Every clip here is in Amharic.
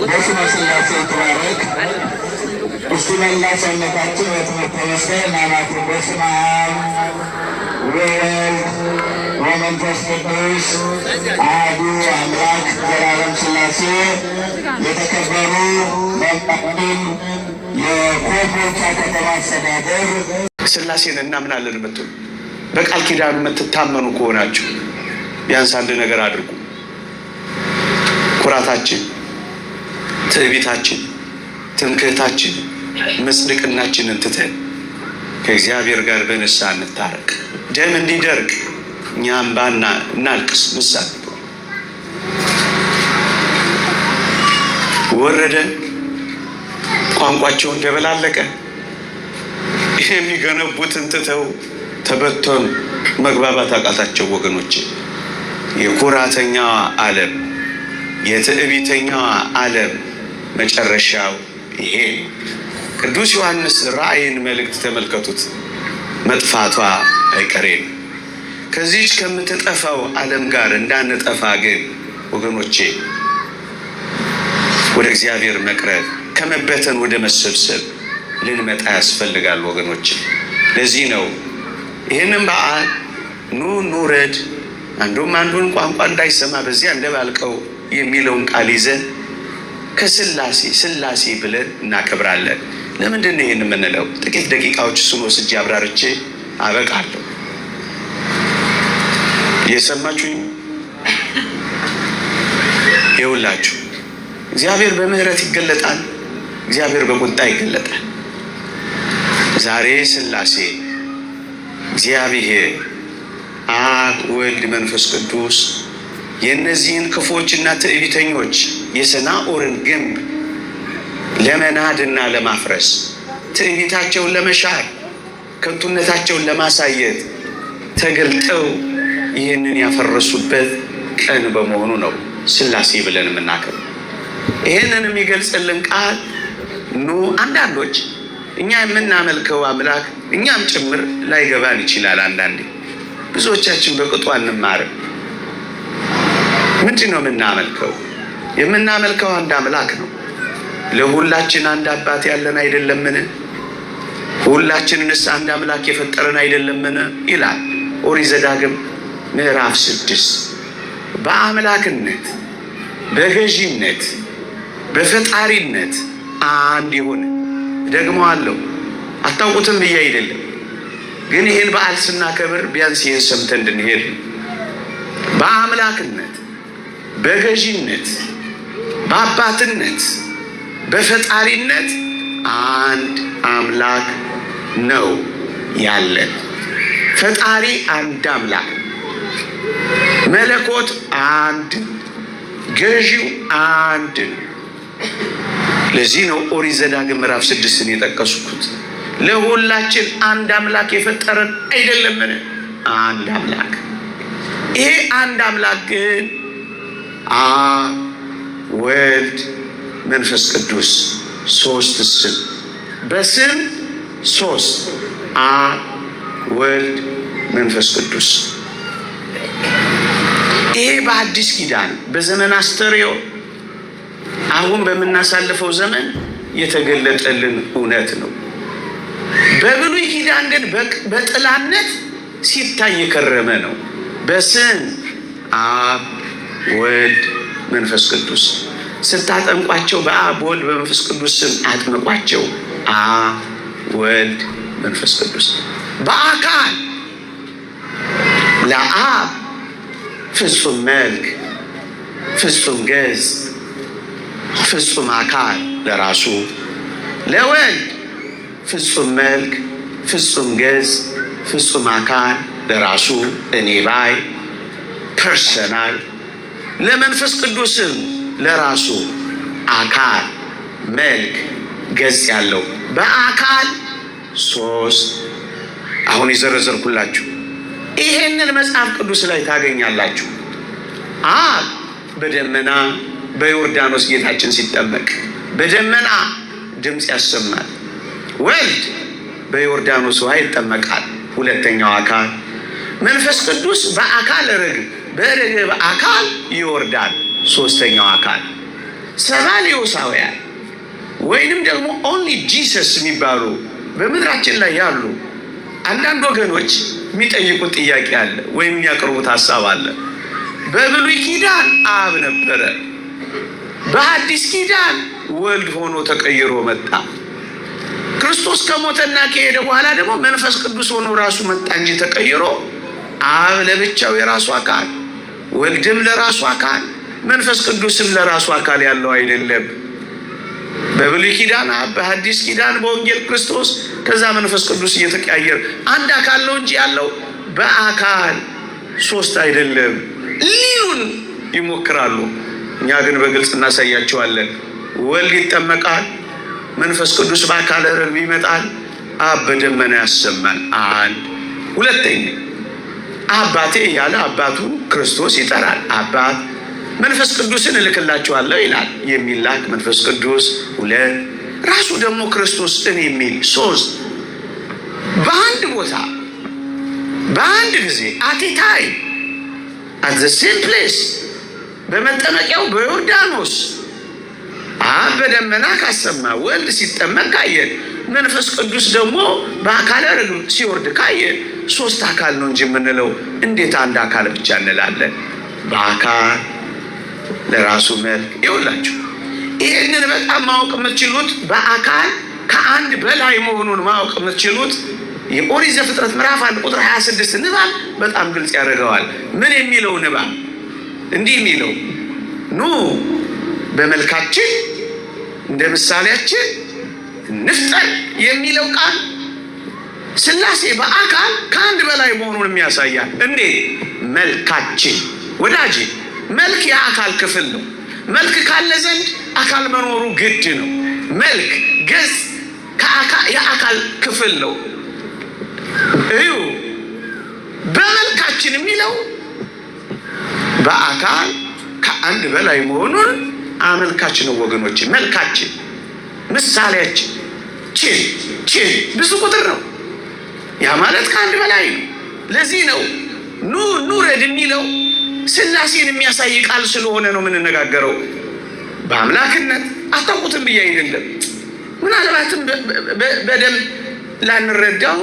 በስመ ሥላሴ ይትባረክ። እስቲ መላ ሰውነታችን በትምህርተ መስቀል እናማት። በስመ አብ ወወልድ ወመንፈስ ቅዱስ አሐዱ አምላክ ዘላለም ሥላሴ። የተከበሩ መምህራን፣ የኮምቦልቻ ከተማ አስተዳደር ሥላሴን እናምናለን የምትሉ በቃል ኪዳኑ የምትታመኑ ከሆናችሁ ቢያንስ አንድ ነገር አድርጉ። ኩራታችን፣ ትዕቢታችን፣ ትምክህታችን፣ መስድቅናችንን ትተን ከእግዚአብሔር ጋር በንስሐ እንታረቅ። ደም እንዲደርቅ እኛም ባና እናልቅስ። ንስሐ ወረደ፣ ቋንቋቸውን ደበላለቀ። የሚገነቡትን ትተው ተበተኑ፣ መግባባት አቃታቸው። ወገኖች፣ የኩራተኛዋ ዓለም የትዕቢተኛዋ ዓለም መጨረሻው ይሄ። ቅዱስ ዮሐንስ ራእይን መልእክት ተመልከቱት። መጥፋቷ አይቀሬ ነው። ከዚህች ከምትጠፋው ዓለም ጋር እንዳንጠፋ ግን ወገኖቼ ወደ እግዚአብሔር መቅረብ፣ ከመበተን ወደ መሰብሰብ ልንመጣ ያስፈልጋል ወገኖቼ። ለዚህ ነው ይህንን በዓል ኑረድ አንዱም አንዱን ቋንቋ እንዳይሰማ በዚያ እንደባልቀው የሚለውን ቃል ይዘን ከሥላሴ ሥላሴ ብለን እናከብራለን። ለምንድን ነው ይህን የምንለው? ጥቂት ደቂቃዎች እሱን ወስጄ አብራርቼ አበቃለሁ። እየሰማችሁኝ? ይኸውላችሁ እግዚአብሔር በምህረት ይገለጣል፣ እግዚአብሔር በቁጣ ይገለጣል። ዛሬ ሥላሴ እግዚአብሔር አብ፣ ወልድ፣ መንፈስ ቅዱስ የእነዚህን ክፎችና ትዕቢተኞች የሰናዖርን ግንብ ለመናድና ለማፍረስ፣ ትዕቢታቸውን ለመሻር፣ ከንቱነታቸውን ለማሳየት ተገልጠው ይህንን ያፈረሱበት ቀን በመሆኑ ነው ሥላሴ ብለን የምናከብረው። ይህንን የሚገልጽልን ቃል አንዳንዶች እኛ የምናመልከው አምላክ እኛም ጭምር ላይገባን ይችላል። አንዳንዴ ብዙዎቻችን በቅጡ አንማርም። ምንድን ነው የምናመልከው? የምናመልከው አንድ አምላክ ነው። ለሁላችን አንድ አባት ያለን አይደለምን? ሁላችንንስ አንድ አምላክ የፈጠረን አይደለምን? ይላል ኦሪት ዘዳግም ምዕራፍ 6። በአምላክነት በገዢነት በፈጣሪነት አንድ የሆነ ደግሞ አለው አታውቁትም ብዬ አይደለም፣ ግን ይህን በዓል ስናከብር ቢያንስ ይህን ሰምተን እንድንሄድ በአምላክነት፣ በገዢነት፣ በአባትነት፣ በፈጣሪነት አንድ አምላክ ነው ያለን። ፈጣሪ አንድ አምላክ፣ መለኮት አንድ፣ ገዢው አንድ። ለዚህ ነው ኦሪት ዘዳግም ምዕራፍ 6ን የጠቀስኩት። ለሁላችን አንድ አምላክ የፈጠረን አይደለምን? አንድ አምላክ። ይሄ አንድ አምላክ ግን አብ፣ ወልድ፣ መንፈስ ቅዱስ ሶስት ስም፣ በስም ሶስት፣ አብ፣ ወልድ፣ መንፈስ ቅዱስ። ይሄ በአዲስ ኪዳን በዘመን አስተርእዮ አሁን በምናሳልፈው ዘመን የተገለጠልን እውነት ነው። በብሉይ ኪዳን ግን በጥላነት ሲታይ የከረመ ነው። በስም አብ፣ ወልድ፣ መንፈስ ቅዱስ። ስታጠምቋቸው በአብ፣ ወልድ፣ በመንፈስ ቅዱስ ስም አጥምቋቸው። አብ፣ ወልድ፣ መንፈስ ቅዱስ። በአካል ለአብ ፍጹም መልክ፣ ፍጹም ገጽ፣ ፍጹም አካል ለራሱ፣ ለወልድ ፍጹም መልክ፣ ፍጹም ገጽ፣ ፍጹም አካል ለራሱ እኔ ባይ ፐርሰናል፣ ለመንፈስ ቅዱስም ለራሱ አካል፣ መልክ፣ ገጽ ያለው በአካል ሶስት። አሁን የዘረዘርኩላችሁ ይሄንን መጽሐፍ ቅዱስ ላይ ታገኛላችሁ። አብ በደመና በዮርዳኖስ ጌታችን ሲጠመቅ በደመና ድምፅ ያሰማል። ወልድ በዮርዳኖስ ውሃ ይጠመቃል፣ ሁለተኛው አካል። መንፈስ ቅዱስ በአካል ርግብ በርግብ አካል ይወርዳል፣ ሶስተኛው አካል። ሰባ ሌዊሳውያን ወይንም ደግሞ ኦንሊ ጂሰስ የሚባሉ በምድራችን ላይ ያሉ አንዳንድ ወገኖች የሚጠይቁት ጥያቄ አለ ወይም የሚያቀርቡት ሀሳብ አለ። በብሉይ ኪዳን አብ ነበረ፣ በአዲስ ኪዳን ወልድ ሆኖ ተቀይሮ መጣ። ክርስቶስ ከሞተና ከሄደ በኋላ ደግሞ መንፈስ ቅዱስ ሆኖ ራሱ መጣ እንጂ ተቀይሮ አብ ለብቻው የራሱ አካል፣ ወልድም ለራሱ አካል፣ መንፈስ ቅዱስም ለራሱ አካል ያለው አይደለም። በብሉይ ኪዳን አብ፣ በሐዲስ ኪዳን በወንጌል ክርስቶስ፣ ከዛ መንፈስ ቅዱስ እየተቀያየር አንድ አካል ነው እንጂ ያለው በአካል ሶስት አይደለም ሊሉን ይሞክራሉ። እኛ ግን በግልጽ እናሳያቸዋለን። ወልድ ይጠመቃል፣ መንፈስ ቅዱስ በአካለ ርግብ ይመጣል፣ አብ በደመና ያሰማል። አንድ። ሁለተኛ አባቴ ያለ አባቱ ክርስቶስ ይጠራል። አባት መንፈስ ቅዱስን እልክላችኋለሁ ይላል፣ የሚላክ መንፈስ ቅዱስ። ሁለት። ራሱ ደግሞ ክርስቶስ እኔ የሚል ሶስት። በአንድ ቦታ በአንድ ጊዜ አቴታይ አት ዘ ሴም ፕሌስ በመጠመቂያው በዮርዳኖስ አብ በደመና ካሰማ፣ ወልድ ሲጠመቅ ካየን፣ መንፈስ ቅዱስ ደግሞ በአካለ ርግብ ሲወርድ ካየን ሶስት አካል ነው እንጂ የምንለው እንዴት አንድ አካል ብቻ እንላለን? በአካል ለራሱ መልክ። ይኸውላችሁ ይህንን በጣም ማወቅ የምትችሉት በአካል ከአንድ በላይ መሆኑን ማወቅ የምትችሉት የኦሪት ዘፍጥረት ምዕራፍ 1 ቁጥር 26 ንባብ በጣም ግልጽ ያደርገዋል። ምን የሚለው ንባብ? እንዲህ የሚለው ኑ በመልካችን እንደ ምሳሌያችን እንፍጠር የሚለው ቃል ሥላሴ በአካል ከአንድ በላይ መሆኑን የሚያሳያል። እንዴት? መልካችን። ወዳጅ መልክ የአካል ክፍል ነው። መልክ ካለ ዘንድ አካል መኖሩ ግድ ነው። መልክ ገጽ የአካል ክፍል ነው። እዩ በመልካችን የሚለው በአካል ከአንድ በላይ መሆኑን አመልካች ነው ወገኖች። መልካችን፣ ምሳሌያችን፣ ችን ብዙ ቁጥር ነው። ያ ማለት ከአንድ በላይ ነው። ለዚህ ነው ኑረድ የሚለው ሥላሴን የሚያሳይ ቃል ስለሆነ ነው የምንነጋገረው። በአምላክነት አታውቁትም ብዬ አይደለም። ምናልባትም በደንብ ላንረዳው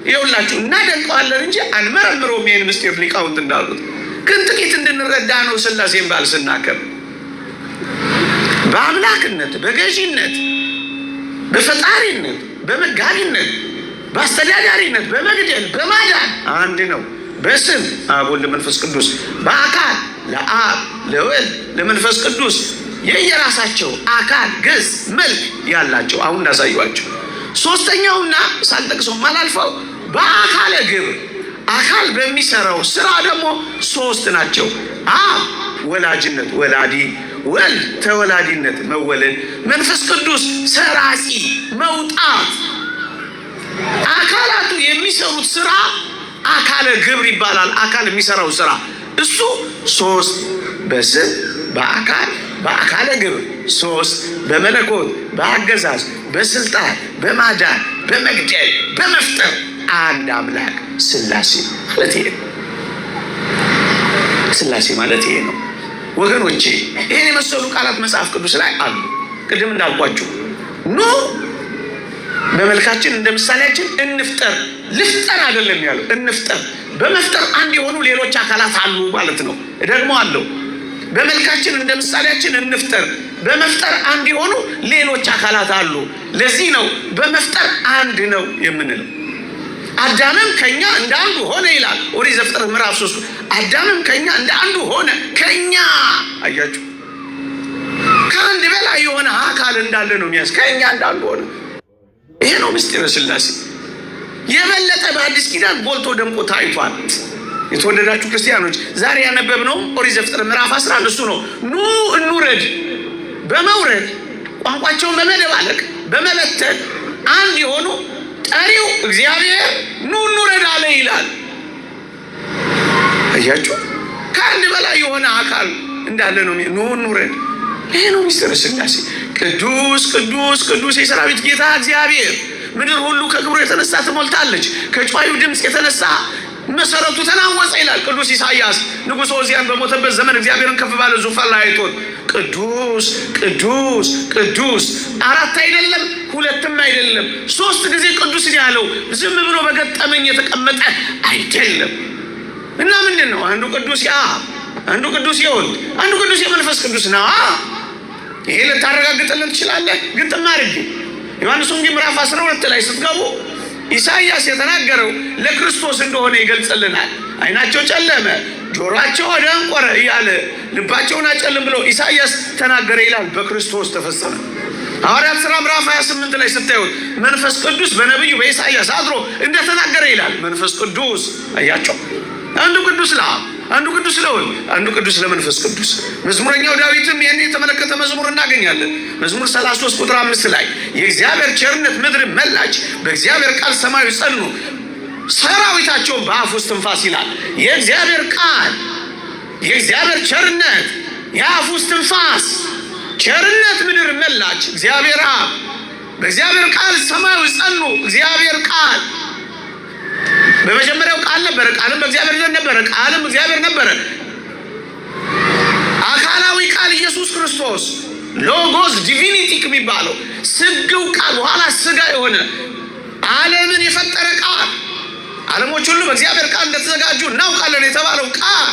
ይኸውላችሁ እናደንቀዋለን እንጂ አንመረምረውም። ይህን ምስጢር ሊቃውንት እንዳሉት ግን ጥቂት እንድንረዳ ነው ሥላሴን በዓል ስናከብር። በአምላክነት፣ በገዢነት፣ በፈጣሪነት፣ በመጋቢነት፣ በአስተዳዳሪነት፣ በመግደል፣ በማዳን አንድ ነው። በስም አብ ወልድ መንፈስ ቅዱስ፣ በአካል ለአብ ለወልድ ለመንፈስ ቅዱስ የየራሳቸው አካል ገጽ መልክ ያላቸው አሁን እንዳሳዩአቸው። ሶስተኛውና ሳልጠቅሰው ማላልፈው በአካለ ግብር አካል በሚሰራው ስራ ደግሞ ሶስት ናቸው። አብ ወላጅነት ወላዲ፣ ወልድ ተወላዲነት መወለድ፣ መንፈስ ቅዱስ ሰራጺ መውጣት። አካላቱ የሚሰሩት ስራ አካለ ግብር ይባላል። አካል የሚሰራው ስራ እሱ ሶስት በስም በአካል በአካለ ግብር ሶስት፣ በመለኮት በአገዛዝ በስልጣን በማዳን በመግደል በመፍጠር አንድ አምላክ ሥላሴ ማለት ይሄ ነው። ሥላሴ ማለት ይሄ ነው ወገኖቼ። ይህን የመሰሉ ቃላት መጽሐፍ ቅዱስ ላይ አሉ። ቅድም እንዳልኳችሁ ኑ በመልካችን እንደ ምሳሌያችን እንፍጠር። ልፍጠር አይደለም ያለው፣ እንፍጠር። በመፍጠር አንድ የሆኑ ሌሎች አካላት አሉ ማለት ነው። ደግሞ አለው በመልካችን እንደ ምሳሌያችን እንፍጠር፣ በመፍጠር አንድ የሆኑ ሌሎች አካላት አሉ። ለዚህ ነው በመፍጠር አንድ ነው የምንለው። አዳምም ከኛ እንደ አንዱ ሆነ ይላል ኦሪት ዘፍጥረት ምዕራፍ 3። አዳምም ከኛ እንደ አንዱ ሆነ። ከኛ አያችሁ፣ ከአንድ በላይ የሆነ አካል እንዳለ ነው የሚያስ ከኛ እንደ አንዱ ሆነ። ይሄ ነው ምስጢረ ሥላሴ። የበለጠ በአዲስ ኪዳን ጎልቶ ደምቆ ታይቷል። የተወደዳችሁ ክርስቲያኖች ዛሬ ያነበብነው ኦሪት ዘፍጥረት ምዕራፍ 11 እሱ ነው። ኑ እንውረድ። በመውረድ ቋንቋቸውን በመደባለቅ በመበተን አንድ የሆኑ ጠሪው እግዚአብሔር ኑ እንውረድ አለ ይላል። አያችሁ፣ ከአንድ በላይ የሆነ አካል እንዳለ ነው። ኑ እንውረድ። ይሄ ነው ምስጢረ ሥላሴ። ቅዱስ ቅዱስ ቅዱስ የሰራዊት ጌታ እግዚአብሔር፣ ምድር ሁሉ ከክብሩ የተነሳ ትሞልታለች፣ ከጮኻዩ ድምፅ የተነሳ መሰረቱ ተናወጸ ይላል ቅዱስ ኢሳይያስ። ንጉሥ ዖዝያን በሞተበት ዘመን እግዚአብሔርን ከፍ ባለ ዙፋን ላይ አይቶት ቅዱስ ቅዱስ ቅዱስ፣ አራት አይደለም ሁለትም አይደለም ሶስት ጊዜ ቅዱስ ያለው ዝም ብሎ በገጠመኝ የተቀመጠ አይደለም። እና ምንድን ነው? አንዱ ቅዱስ የአብ፣ አንዱ ቅዱስ የወልድ፣ አንዱ ቅዱስ የመንፈስ ቅዱስ ነው። ይሄ ልታረጋግጥልን ትችላለህ? ግጥም አድርጊ። ዮሐንስ ወንጌል ምዕራፍ 12 ላይ ስትገቡ ኢሳይያስ የተናገረው ለክርስቶስ እንደሆነ ይገልጽልናል። ዓይናቸው ጨለመ፣ ጆሮአቸው ደንቆረ እያለ ልባቸውን አጨልም ብሎ ኢሳይያስ ተናገረ ይላል። በክርስቶስ ተፈጸመ። ሐዋርያት ሥራ ምዕራፍ 28 ላይ ስታዩት መንፈስ ቅዱስ በነቢዩ በኢሳይያስ አድሮ እንደተናገረ ይላል። መንፈስ ቅዱስ አያቸው፣ አንዱ ቅዱስ ለአብ፣ አንዱ ቅዱስ ለወልድ፣ አንዱ ቅዱስ ለመንፈስ ቅዱስ። መዝሙረኛው ዳዊትም ይህን የተመለከተ መዝሙር እናገኛለን። መዝሙር 33 ቁጥር 5 ላይ የእግዚአብሔር ቸርነት ምድር መላች፣ በእግዚአብሔር ቃል ሰማዩ ጸኑ፣ ሰራዊታቸውን በአፉ እስትንፋስ ይላል። የእግዚአብሔር ቃል፣ የእግዚአብሔር ቸርነት፣ የአፉ እስትንፋስ፣ ቸርነት ምድር መላች። እግዚአብሔር አብ በእግዚአብሔር ቃል ሰማዩ ጸኑ። እግዚአብሔር ቃል በመጀመሪያው ቃል ነበረ፣ ቃልም በእግዚአብሔር ዘንድ ነበረ፣ ቃልም እግዚአብሔር ነበረ። አካላዊ ቃል ኢየሱስ ክርስቶስ ሎጎስ ዲቪኒቲክ የሚባለው ስግው ቃል በኋላ ስጋ የሆነ ዓለምን የፈጠረ ቃል፣ ዓለሞች ሁሉ በእግዚአብሔር ቃል እንደተዘጋጁ እናውቃለን የተባለው ቃል፣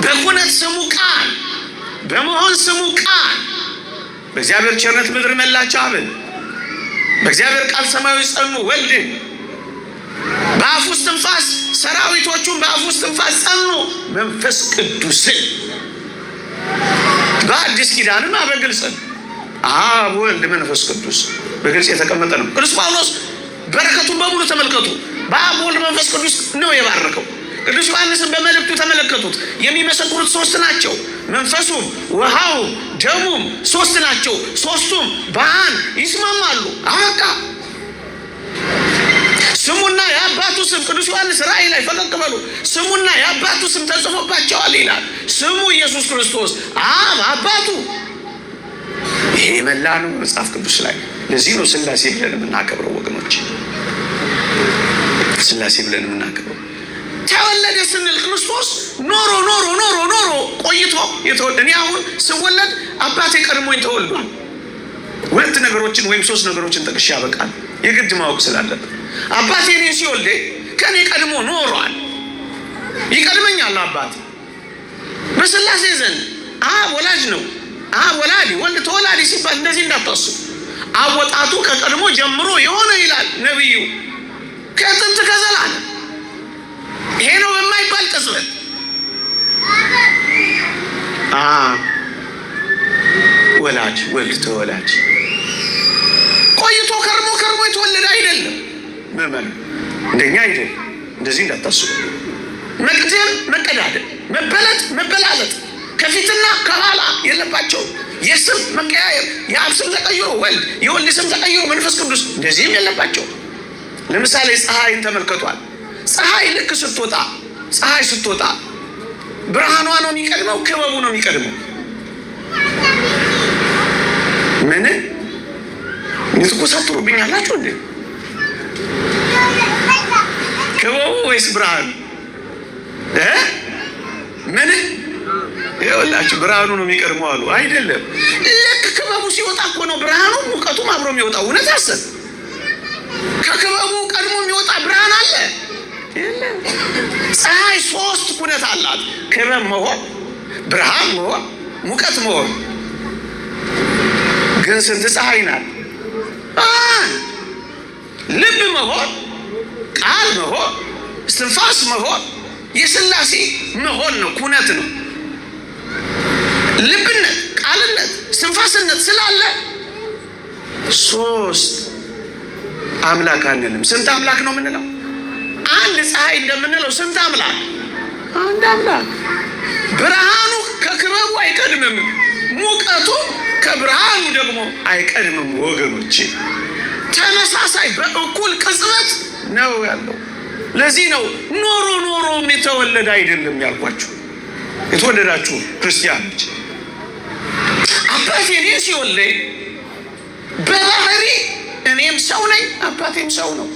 በኩነት ስሙ ቃል፣ በመሆን ስሙ ቃል፣ በእግዚአብሔር ቸርነት ምድር መላች አብን፣ በእግዚአብሔር ቃል ሰማያዊ ጸኑ ወልድን፣ በአፉ እስትንፋስ ሰራዊቶቹን በአፉ እስትንፋስ ጸኑ መንፈስ ቅዱስን። በአዲስ ኪዳንም በግልጽ አብ ወልድ መንፈስ ቅዱስ በግልጽ የተቀመጠ ነው። ቅዱስ ጳውሎስ በረከቱን በሙሉ ተመልከቱ። በአብ ወልድ መንፈስ ቅዱስ ነው የባረከው። ቅዱስ ዮሐንስን በመልእክቱ ተመለከቱት። የሚመሰክሩት ሶስት ናቸው። መንፈሱም ውሃውም ደሙም ሶስት ናቸው። ሶስቱም በአንድ ይስማማሉ። አበቃ። ስሙና የአባቱ ስም ቅዱስ ዮሐንስ ራእይ ላይ ፈቀቅ በሉ። ስሙና የአባቱ ስም ተጽፎባቸዋል ይላል። ስሙ ኢየሱስ ክርስቶስ፣ አብ አባቱ። ይሄ መላ ነው መጽሐፍ ቅዱስ ላይ። ለዚህ ነው ሥላሴ ብለን የምናከብረው ወገኖች፣ ሥላሴ ብለን የምናከብረው። ተወለደ ስንል ክርስቶስ ኖሮ ኖሮ ኖሮ ኖሮ ቆይቶ የተወለደ። እኔ አሁን ስወለድ አባቴ ቀድሞኝ ተወልዷል። ሁለት ነገሮችን ወይም ሶስት ነገሮችን ጠቅሼ ያበቃል፣ የግድ ማወቅ ስላለበት። አባቴ እኔ ሲወልደ ከኔ ቀድሞ ኖሯል፣ ይቀድመኛል አባቴ። በሥላሴ ዘንድ አብ ወላጅ ነው፣ አብ ወላዲ፣ ወልድ ተወላዲ ሲባል እንደዚህ እንዳታስቡ። አወጣጡ ከቀድሞ ጀምሮ የሆነ ይላል ነቢዩ፣ ከጥንት ከዘላለም ይሄ ነው በማይባል ቅጽበት ወላጅ ወልድ ተወላጅ ቆይቶ ከርሞ የተወለደ አይደለም። ምዕመኑ እንደኛ አይደለም። እንደዚህ እንዳታስቡ። መቅደም፣ መቀዳደም፣ መበለጥ፣ መበላለጥ ከፊትና ከኋላ የለባቸውም። የስም መቀያየር፣ የአብ ስም ተቀይሮ ወልድ፣ የወልድ ስም ተቀይሮ መንፈስ ቅዱስ እንደዚህም የለባቸው። ለምሳሌ ፀሐይን ተመልከቷል። ፀሐይ ልክ ስትወጣ ብርሃኗ ነው የሚቀድመው? ክበቡ ነው የሚቀድመው? ምን ትኮሳትሩብኛላችሁ እንዴ? ክበቡ ወይስ ብርሃኑ? ምን ይኸውላችሁ ብርሃኑ ነው የሚቀድመው አሉ። አይደለም። ልክ ክበቡ ሲወጣ እኮ ነው ብርሃኑ ሙቀቱም አብሮ የሚወጣው። እውነት አሰብ ከክበቡ ቀድሞ የሚወጣ ብርሃን አለ? ፀሐይ 3 ኩነት አላት። ክበብ መሆን፣ ብርሃን መሆን፣ ሙቀት መሆን። ግን ስንት ፀሐይ ናት? ልብ መሆን፣ ቃል መሆን፣ እስትንፋስ መሆን፣ የሥላሴ መሆን ነው። ኩነት ነው። ልብነት፣ ቃልነት፣ እስትንፋስነት ስላለ 3 አምላክ አንልም። ስንት አምላክ ነው የምንለው? አንድ ፀሐይ እንደምንለው ስንት አምላክ? አንድ አምላክ። ብርሃኑ ከክበቡ አይቀድምም፣ ሙቀቱ ከብርሃኑ ደግሞ አይቀድምም። ወገኖች ተመሳሳይ በእኩል ቅጽበት ነው ያለው። ለዚህ ነው ኖሮ የተወለደ አይደለም ያልኳችሁ። የተወለዳችሁ ክርስቲያኖች አባቴ እኔ ሲወለኝ በባህሪ እኔም ሰው ነኝ፣ አባቴም ሰው ነው።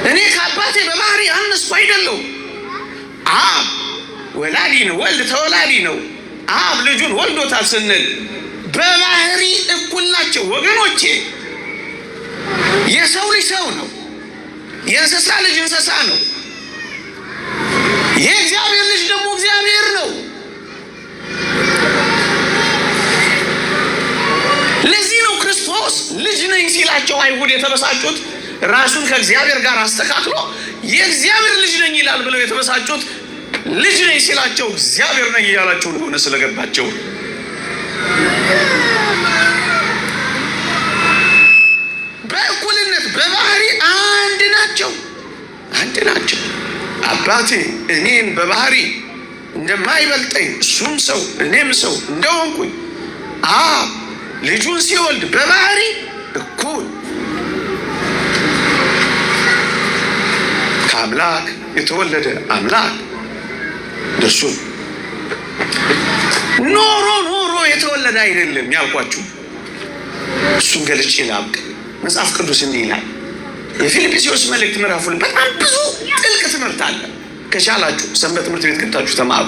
እኔ ከአባቴ በባህሪ አነስኩ አይደለሁም። አብ ወላዲ ነው፣ ወልድ ተወላዲ ነው። አብ ልጁን ወልዶታል ስንል በባህሪ እኩል ናቸው ወገኖቼ። የሰው ልጅ ሰው ነው፣ የእንስሳ ልጅ እንስሳ ነው፣ የእግዚአብሔር ልጅ ደግሞ እግዚአብሔር ነው። ለዚህ ነው ክርስቶስ ልጅ ነኝ ሲላቸው አይሁድ የተበሳጩት። ራሱን ከእግዚአብሔር ጋር አስተካክሎ የእግዚአብሔር ልጅ ነኝ ይላል ብለው የተበሳጩት ልጅ ነኝ ሲላቸው እግዚአብሔር ነኝ እያላቸው እንደሆነ ስለገባቸው። በእኩልነት በባህሪ አንድ ናቸው። አባቴ እኔን በባህሪ እንደማይበልጠኝ እሱም ሰው እኔም ሰው እንደሆንኩኝ አብ ልጁን ሲወልድ በባህሪ እኩል ከአምላክ የተወለደ አምላክ ደሱ ኖሮ የተወለደ አይደለም ያልኳችሁ። እሱን ገልጬ ላብቅ። መጽሐፍ ቅዱስ እንዲህ ይላል። የፊልጵስዩስ መልእክት ምዕራፍ 2 በጣም ብዙ ጥልቅ ትምህርት አለ። ከቻላችሁ ሰንበት ትምህርት ቤት ገብታችሁ ተማሩ።